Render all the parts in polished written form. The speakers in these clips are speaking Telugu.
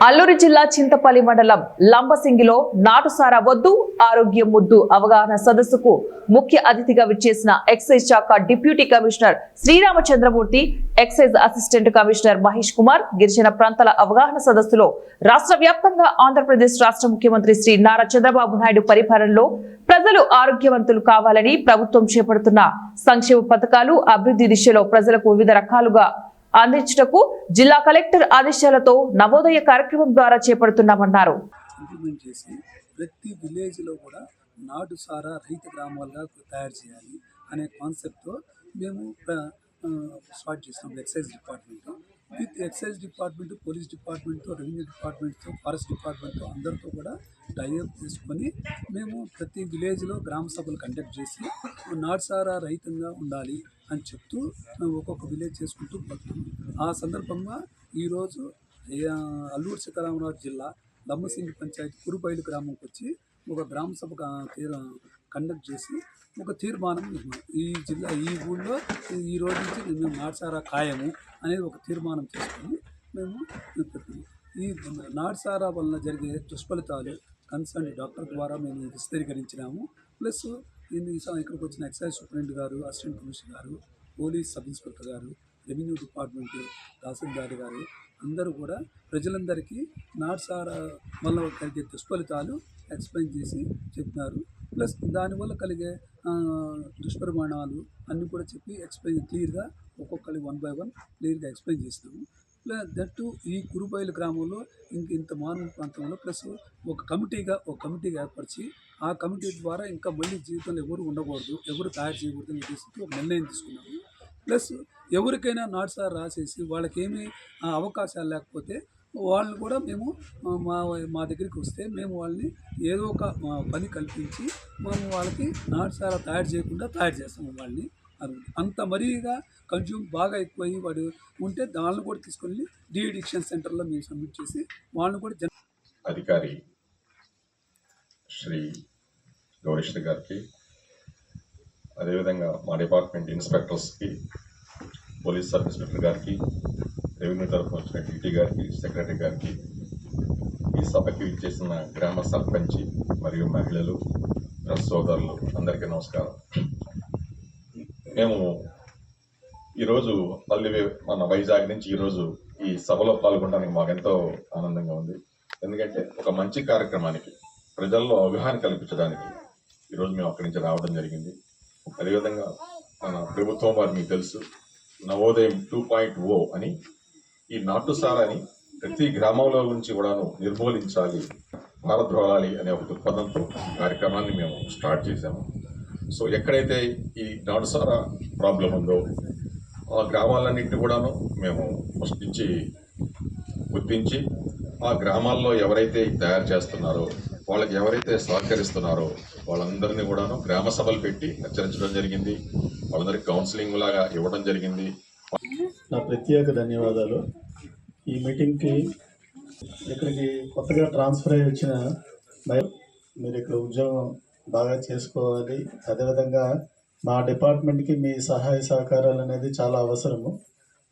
అల్లూరు జిల్లా చింతపల్లి మండలం లంబసింగిలో నాటుసారా వద్దు ఆరోగ్యం ముద్దు అవగాహన సదస్సుకు ముఖ్య అతిథిగా విచ్చేసిన ఎక్సైజ్ శాఖ deputy commissioner Sriramachandramurthy, excise assistant commissioner Mahesh Kumar గిరిజన ప్రాంతాల అవగాహన సదస్సులో రాష్ట్ర వ్యాప్తంగా ఆంధ్రప్రదేశ్ రాష్ట్ర ముఖ్యమంత్రి శ్రీ నారా చంద్రబాబు నాయుడు పరిపాలనలో ప్రజలు ఆరోగ్యవంతులు కావాలని ప్రభుత్వం చేపడుతున్న సంక్షేమ పథకాలు అభివృద్ధి దిశలో ప్రజలకు వివిధ రకాలుగా అందించుటకు జిల్లా కలెక్టర్ ఆదేశాలతో నవోదయ కార్యక్రమం ద్వారా చేపడుతున్నామన్నారు. ఇంప్లిమెంట్ చేసి ప్రతి విలేజ్ లో కూడా నాటు సారా రైతు గ్రామాలుగా తయారు చేయాలి అనే కాన్సెప్ట్తో మేము స్టార్ట్ చేస్తాం. Excise department with excise department, police డిపార్ట్మెంట్తో, రెవెన్యూ డిపార్ట్మెంట్తో, ఫారెస్ట్ డిపార్ట్మెంట్తో అందరితో కూడా టైఅప్ చేసుకొని మేము ప్రతి విలేజ్లో గ్రామ సభలు కండక్ట్ చేసి నాటుసారా రైతంగా ఉండాలి అని చెప్తూ ఒక్కొక్క విలేజ్ చేసుకుంటూ పోతున్నాం. ఆ సందర్భంగా ఈరోజు అల్లూరు సీతారామరాజు జిల్లా లంబసింగి పంచాయతీ కురుబైలు గ్రామంకి వచ్చి ఒక గ్రామ సభ కండక్ట్ చేసి ఒక తీర్మానం ఈ ఊళ్ళో ఈ రోజు నుంచి మేము నాటుసారా ఖాయము అనేది ఒక తీర్మానం చేసుకొని మేము పెట్టాము. ఈ నాటుసారా వలన జరిగే దుష్ఫలితాలు కన్సర్న్ డాక్టర్ ద్వారా మేము విశదీకరించినాము. ప్లస్ ఇక్కడికి వచ్చిన ఎక్సైజ్ సూపరింటెండెంట్ గారు, అసిస్టెంట్ కమిషనర్ గారు, పోలీస్ సబ్ ఇన్స్పెక్టర్ గారు, రెవెన్యూ డిపార్ట్మెంట్ తహసీల్దార్ గారు అందరూ కూడా ప్రజలందరికీ నాటుసారా వల్ల కలిగే దుష్ఫలితాలు ఎక్స్ప్లెయిన్ చేసి చెప్పినారు. ప్లస్ దానివల్ల కలిగే దుష్పరిమాణాలు అన్నీ కూడా చెప్పి క్లియర్గా ఒక్కొక్కరి 1 by 1 క్లియర్గా ఎక్స్ప్లెయిన్ చేసినాము. ప్లస్ దట్టు ఈ కురుబైలు గ్రామంలో ఇంత మానవ ప్రాంతంలో ప్లస్ ఒక కమిటీగా ఏర్పరిచి ఆ కమిటీ ద్వారా ఇంకా మళ్ళీ జీవితంలో ఎవరు ఉండకూడదు, ఎవరు తయారు చేయకూడదు అని ఉద్దేశంతో ఒక నిర్ణయం తీసుకున్నాము. ప్లస్ ఎవరికైనా నాటుసారా రాసేసి వాళ్ళకేమీ అవకాశాలు లేకపోతే వాళ్ళని కూడా మేము మా దగ్గరికి వస్తే మేము వాళ్ళని ఏదో ఒక పని కల్పించి మేము వాళ్ళకి నాటుసారా తయారు చేయకుండా తయారు చేస్తాము. వాళ్ళని అంత మరీగా కన్జ్యూమ్ బాగా ఎక్కువయ్యి వాడు ఉంటే వాళ్ళని కూడా తీసుకొని డీఅడిక్షన్ సెంటర్లో మేము సబ్మిట్ చేసి వాళ్ళని కూడా అధికారి శ్రీ గౌరీశ్వరి గారికి, అదేవిధంగా మా డిపార్ట్మెంట్ ఇన్స్పెక్టర్స్కి, పోలీస్ సబ్ ఇన్స్పెక్టర్ గారికి, రెవెన్యూ తరఫున వచ్చిన టీటీ గారికి, సెక్రటరీ గారికి, ఈ సభకి విచ్చేసిన గ్రామ సర్పంచి మరియు మహిళలు, సోదరులు అందరికీ నమస్కారం. మేము ఈరోజు మన వైజాగ్ నుంచి ఈరోజు ఈ సభలో పాల్గొనడానికి మాకు ఎంతో ఆనందంగా ఉంది. ఎందుకంటే ఒక మంచి కార్యక్రమానికి ప్రజల్లో అవగాహన కల్పించడానికి ఈరోజు మేము అక్కడి నుంచి రావడం జరిగింది. అదేవిధంగా మన ప్రభుత్వం వారు మీకు తెలుసు నవోదయం 2.0 అని ఈ నాటుసారాని ప్రతి గ్రామంలో నుంచి కూడాను నిర్మూలించాలి, పారద్రోలాలి అనే ఒక దృక్పథంతో కార్యక్రమాన్ని మేము స్టార్ట్ చేశాము. సో ఎక్కడైతే ఈ నాటుసారా ప్రాబ్లం ఉందో ఆ గ్రామాలన్నింటినీ కూడాను మేము ఫస్ట్ నుంచి గుర్తించి ఆ గ్రామాల్లో ఎవరైతే తయారు చేస్తున్నారో వాళ్ళకి ఎవరైతే సహకరిస్తున్నారో వాళ్ళందరినీ కూడాను గ్రామ సభలు పెట్టి హెచ్చరించడం జరిగింది. వాళ్ళందరికీ కౌన్సిలింగ్ లాగా ఇవ్వడం జరిగింది. నా ప్రత్యేక ధన్యవాదాలు. ఈ మీటింగ్కి ఇక్కడికి కొత్తగా ట్రాన్స్ఫర్ అయ్యి వచ్చిన మీరు ఇక్కడ ఉద్యోగం బాగా చేసుకోవాలి. అదేవిధంగా మా డిపార్ట్మెంట్కి మీ సహాయ సహకారాలు అనేది చాలా అవసరము.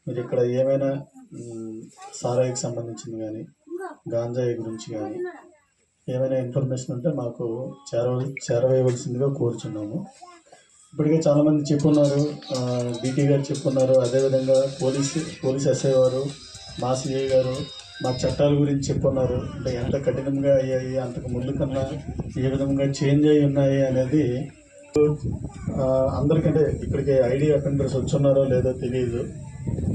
మీరు ఇక్కడ ఏమైనా సారాయికి సంబంధించింది కానీ గాంజాయి గురించి కానీ ఏమైనా ఇన్ఫర్మేషన్ ఉంటే మాకు చేరవేయవలసిందిగా కోరుచున్నాము. ఇప్పటికే చాలామంది చెప్పున్నారు, డీటీ గారు చెప్పున్నారు, అదేవిధంగా పోలీస్ ఎస్ఐ వారు, మా సిఐ గారు మా చట్టాల గురించి చెప్పున్నారు. అంటే ఎంత కఠినంగా అయ్యాయి, అంతకు ముందు కన్నా ఏ విధంగా చేంజ్ అయ్యి ఉన్నాయి అనేది అందరికంటే ఇక్కడికి ఐడి అటెండర్స్ వచ్చున్నారో లేదో తెలియదు.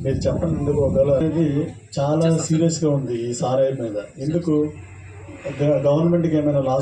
మీరు చెప్పండి ఎందుకు ఒకవేళ అనేది చాలా సీరియస్గా ఉంది ఈ సారాయి మీద. ఎందుకు గవర్నమెంట్కి ఏమైనా లాస్